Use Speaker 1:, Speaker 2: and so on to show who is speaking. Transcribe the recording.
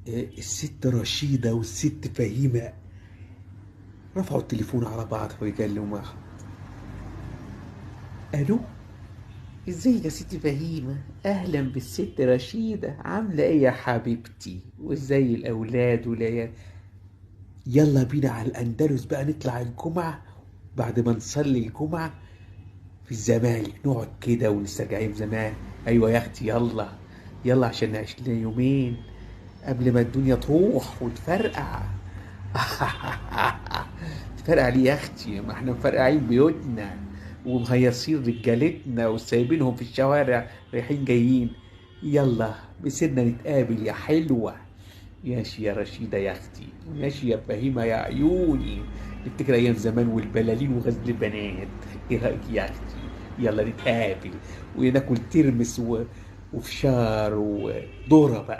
Speaker 1: الست رشيدة والست فهيمة رفعوا التليفون على بعض ويكلموا. الو، ازيك يا ست فهيمة؟ اهلا بالست رشيدة، عاملة ايه يا حبيبتي؟ وازاي الاولاد والعيال؟ يلا بينا على الاندلس بقى نطلع الجمعة، بعد ما نصلي الجمعة في الزمالك نقعد كده ونسترجع زمان. ايوه يا اختي، يلا يلا عشان نعيش لنا يومين قبل ما الدنيا تروح وتفرقع. تفرقع ليه يا اختي؟ ما احنا مفرقعين بيوتنا ومهيصين رجالتنا وسايبينهم في الشوارع رايحين جايين. يلا بسيرنا نتقابل يا حلوة. ماشي يا رشيدة يا اختي، ماشي يا فهيمة يا عيوني. نفتكر ايام زمان والبلالين وغزل البنات. ايه رايك يا اختي؟ يلا نتقابل وناكل ترمس وفشار وذرة بقى.